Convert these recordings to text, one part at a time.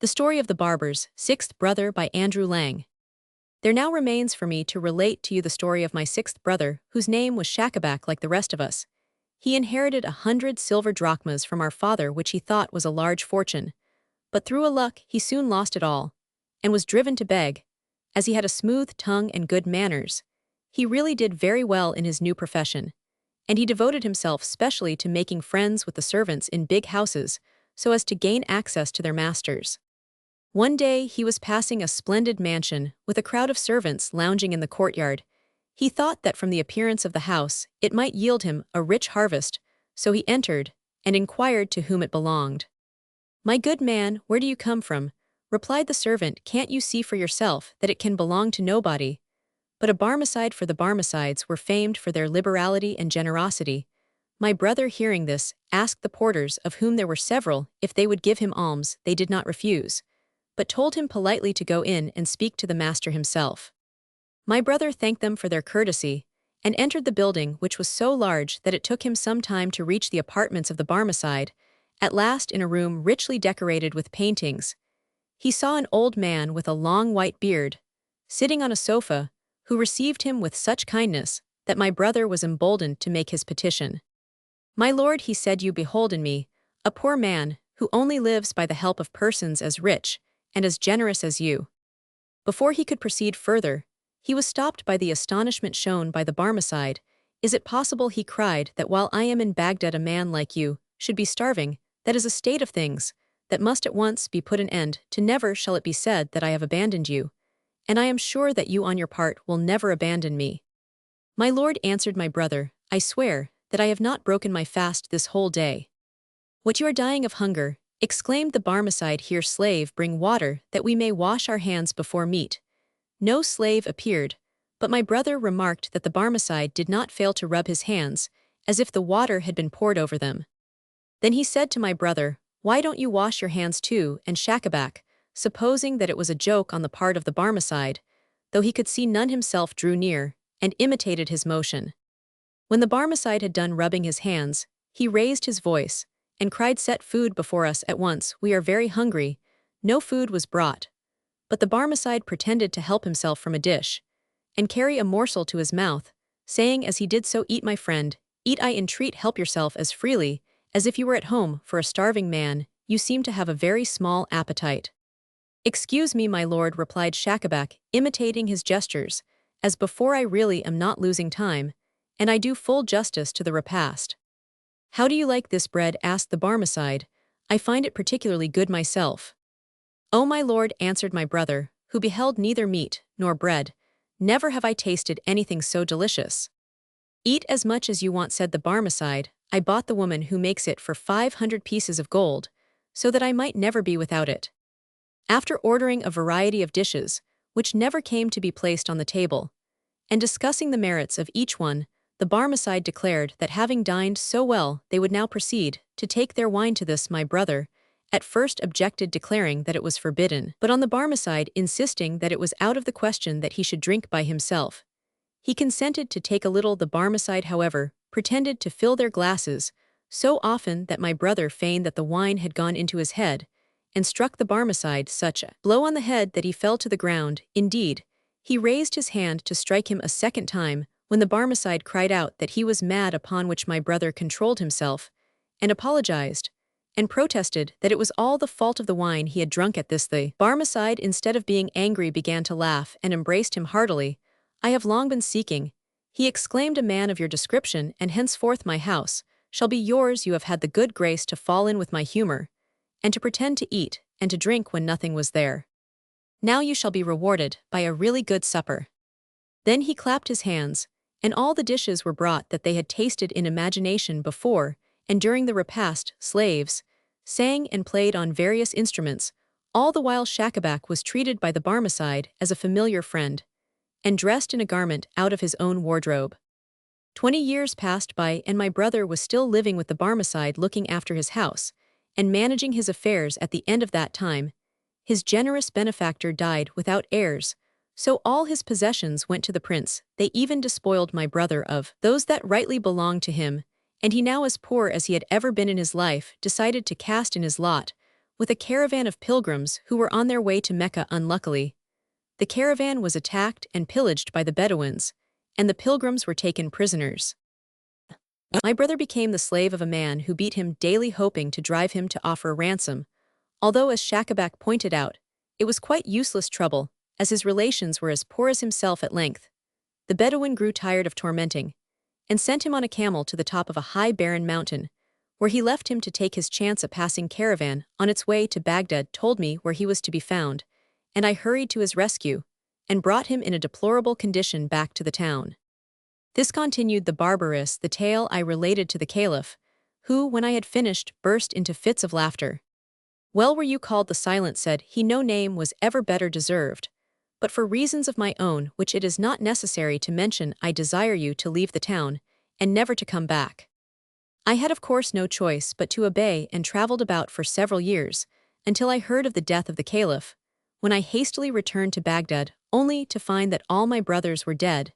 The Story of the Barbers, Sixth Brother by Andrew Lang. There now remains for me to relate to you the story of my sixth brother, whose name was Shacabac like the rest of us. He inherited 100 silver drachmas from our father, which he thought was a large fortune. But through a luck he soon lost it all, and was driven to beg. As he had a smooth tongue and good manners, he really did very well in his new profession, and he devoted himself specially to making friends with the servants in big houses, so as to gain access to their masters. One day he was passing a splendid mansion, with a crowd of servants lounging in the courtyard. He thought that from the appearance of the house, it might yield him a rich harvest, so he entered, and inquired to whom it belonged. "My good man, where do you come from?" replied the servant. "Can't you see for yourself that it can belong to nobody?" But a Barmecide, for the Barmecides were famed for their liberality and generosity. My brother, hearing this, asked the porters, of whom there were several, if they would give him alms. They did not refuse, but told him politely to go in and speak to the master himself. My brother thanked them for their courtesy, and entered the building, which was so large that it took him some time to reach the apartments of the Barmecide. At last, in a room richly decorated with paintings, he saw an old man with a long white beard, sitting on a sofa, who received him with such kindness that my brother was emboldened to make his petition. "My lord," he said, "you behold in me a poor man, who only lives by the help of persons as rich and as generous as you." Before he could proceed further, he was stopped by the astonishment shown by the Barmecide. "Is it possible," he cried, "that while I am in Baghdad a man like you should be starving? That is a state of things that must at once be put an end to. Never shall it be said that I have abandoned you, and I am sure that you on your part will never abandon me." "My lord," answered my brother, "I swear that I have not broken my fast this whole day." "What, you are dying of hunger?" exclaimed the Barmecide. "Here, slave, bring water, that we may wash our hands before meat." No slave appeared, but my brother remarked that the Barmecide did not fail to rub his hands, as if the water had been poured over them. Then he said to my brother, "Why don't you wash your hands too?" And Shacabac, supposing that it was a joke on the part of the Barmecide, though he could see none himself, drew near, and imitated his motion. When the Barmecide had done rubbing his hands, he raised his voice, and cried, "Set food before us at once, we are very hungry." No food was brought, but the Barmecide pretended to help himself from a dish, and carry a morsel to his mouth, saying as he did so, "Eat, my friend, eat, I entreat, help yourself as freely as if you were at home. For a starving man, you seem to have a very small appetite." "Excuse me, my lord," replied Shacabac, imitating his gestures, "as before, I really am not losing time, and I do full justice to the repast." "How do you like this bread?" asked the Barmecide. "I find it particularly good myself." "Oh, my lord," answered my brother, who beheld neither meat nor bread, "never have I tasted anything so delicious." "Eat as much as you want," said the Barmecide. "I bought the woman who makes it for 500 pieces of gold, so that I might never be without it." After ordering a variety of dishes, which never came to be placed on the table, and discussing the merits of each one, the Barmecide declared that having dined so well, they would now proceed to take their wine. To this my brother at first objected, declaring that it was forbidden, but on the Barmecide insisting that it was out of the question that he should drink by himself, he consented to take a little. The Barmecide, however, pretended to fill their glasses so often that my brother feigned that the wine had gone into his head, and struck the Barmecide such a blow on the head that he fell to the ground. Indeed, he raised his hand to strike him a second time, when the Barmecide cried out that he was mad, upon which my brother controlled himself, and apologized, and protested that it was all the fault of the wine he had drunk. At this the Barmecide, instead of being angry, began to laugh, and embraced him heartily. "I have long been seeking," he exclaimed, "a man of your description, and henceforth my house shall be yours. You have had the good grace to fall in with my humor, and to pretend to eat and to drink when nothing was there. Now you shall be rewarded by a really good supper." Then he clapped his hands, and all the dishes were brought that they had tasted in imagination before, and during the repast, slaves sang and played on various instruments. All the while Shacabac was treated by the Barmecide as a familiar friend, and dressed in a garment out of his own wardrobe. 20 years passed by, and my brother was still living with the Barmecide, looking after his house, and managing his affairs. At the end of that time, his generous benefactor died without heirs, so all his possessions went to the prince. They even despoiled my brother of those that rightly belonged to him, and he, now as poor as he had ever been in his life, decided to cast in his lot with a caravan of pilgrims who were on their way to Mecca. Unluckily, the caravan was attacked and pillaged by the Bedouins, and the pilgrims were taken prisoners. My brother became the slave of a man who beat him daily, hoping to drive him to offer ransom, although, as Shakabak pointed out, it was quite useless trouble, as his relations were as poor as himself. At length, the Bedouin grew tired of tormenting, and sent him on a camel to the top of a high barren mountain, where he left him to take his chance. A passing caravan, on its way to Baghdad, told me where he was to be found, and I hurried to his rescue, and brought him in a deplorable condition back to the town. This continued the Barbers, the tale I related to the Caliph, who, when I had finished, burst into fits of laughter. "Well were you called the Silent," said he, "no name was ever better deserved. But for reasons of my own, which it is not necessary to mention, I desire you to leave the town, and never to come back." I had of course no choice but to obey, and travelled about for several years, until I heard of the death of the Caliph, when I hastily returned to Baghdad, only to find that all my brothers were dead.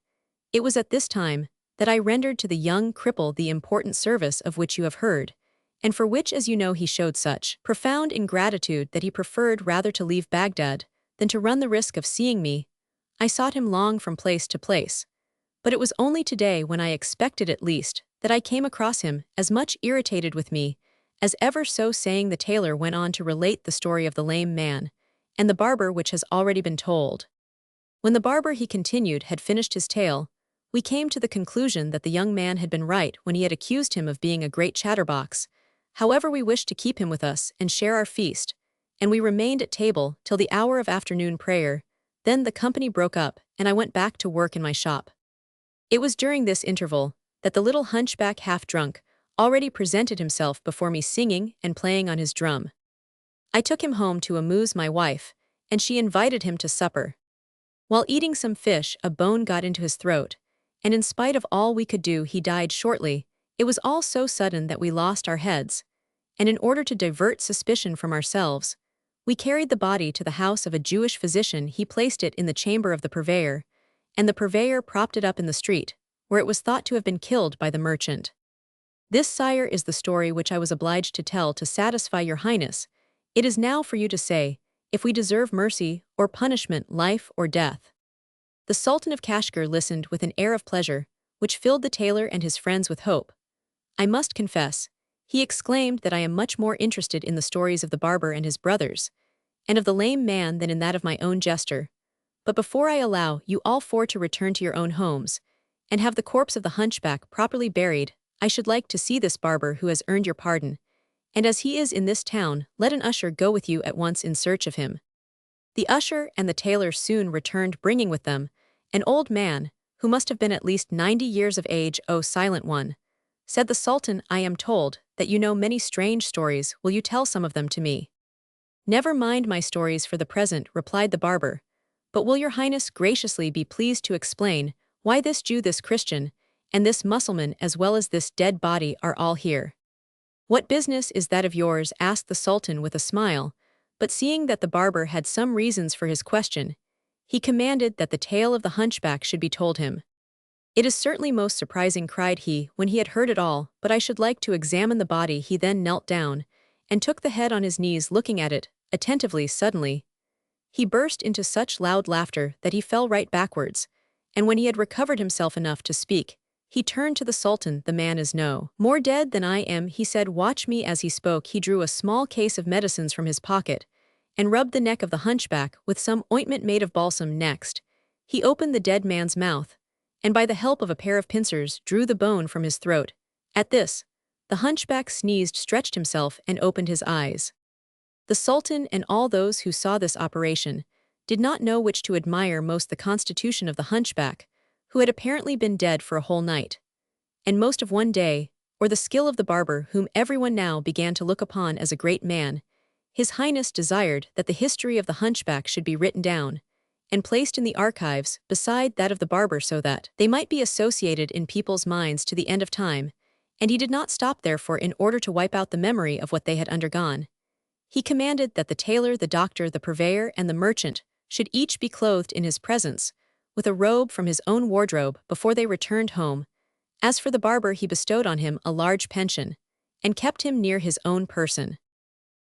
It was at this time that I rendered to the young cripple the important service of which you have heard, and for which, as you know, he showed such profound ingratitude that he preferred rather to leave Baghdad than to run the risk of seeing me. I sought him long from place to place, but it was only today, when I expected it least, that I came across him, as much irritated with me as ever. So saying, the tailor went on to relate the story of the lame man and the barber, which has already been told. When the barber, he continued, had finished his tale, we came to the conclusion that the young man had been right when he had accused him of being a great chatterbox. However, we wished to keep him with us and share our feast, and we remained at table till the hour of afternoon prayer. Then the company broke up, and I went back to work in my shop. It was during this interval that the little hunchback, half drunk, already presented himself before me, singing and playing on his drum. I took him home to amuse my wife, and she invited him to supper. While eating some fish, a bone got into his throat, and in spite of all we could do, he died shortly. It was all so sudden that we lost our heads, and in order to divert suspicion from ourselves, we carried the body to the house of a Jewish physician. He placed it in the chamber of the purveyor, and the purveyor propped it up in the street, where it was thought to have been killed by the merchant. This, sire, is the story which I was obliged to tell to satisfy your highness. It is now for you to say if we deserve mercy or punishment, life or death." The Sultan of Kashgar listened with an air of pleasure, which filled the tailor and his friends with hope. "I must confess," he exclaimed, "that I am much more interested in the stories of the barber and his brothers, and of the lame man, than in that of my own jester. But before I allow you all four to return to your own homes, and have the corpse of the hunchback properly buried, I should like to see this barber who has earned your pardon, and as he is in this town, let an usher go with you at once in search of him." The usher and the tailor soon returned, bringing with them an old man, who must have been at least 90 years of age. "O Silent One," said the Sultan, "I am told that you know many strange stories. Will you tell some of them to me?" "Never mind my stories for the present," replied the barber, "but will your highness graciously be pleased to explain why this Jew, this Christian, and this Mussulman, as well as this dead body, are all here?" "What business is that of yours?" asked the Sultan with a smile, but seeing that the barber had some reasons for his question, he commanded that the tale of the hunchback should be told him. "It is certainly most surprising," cried he, when he had heard it all, "but I should like to examine the body." He then knelt down, and took the head on his knees, looking at it attentively. Suddenly, he burst into such loud laughter that he fell right backwards, and when he had recovered himself enough to speak, he turned to the Sultan. "The man is no more dead than I am," he said. "Watch me." As he spoke, he drew a small case of medicines from his pocket, and rubbed the neck of the hunchback with some ointment made of balsam. Next, he opened the dead man's mouth, and by the help of a pair of pincers drew the bone from his throat. At this, the hunchback sneezed, stretched himself, and opened his eyes. The Sultan and all those who saw this operation did not know which to admire most, the constitution of the hunchback, who had apparently been dead for a whole night, and most of one day, or the skill of the barber, whom everyone now began to look upon as a great man. His Highness desired that the history of the hunchback should be written down and placed in the archives beside that of the barber, so that they might be associated in people's minds to the end of time, and he did not stop therefore in order to wipe out the memory of what they had undergone. He commanded that the tailor, the doctor, the purveyor, and the merchant should each be clothed in his presence with a robe from his own wardrobe before they returned home. As for the barber, he bestowed on him a large pension, and kept him near his own person.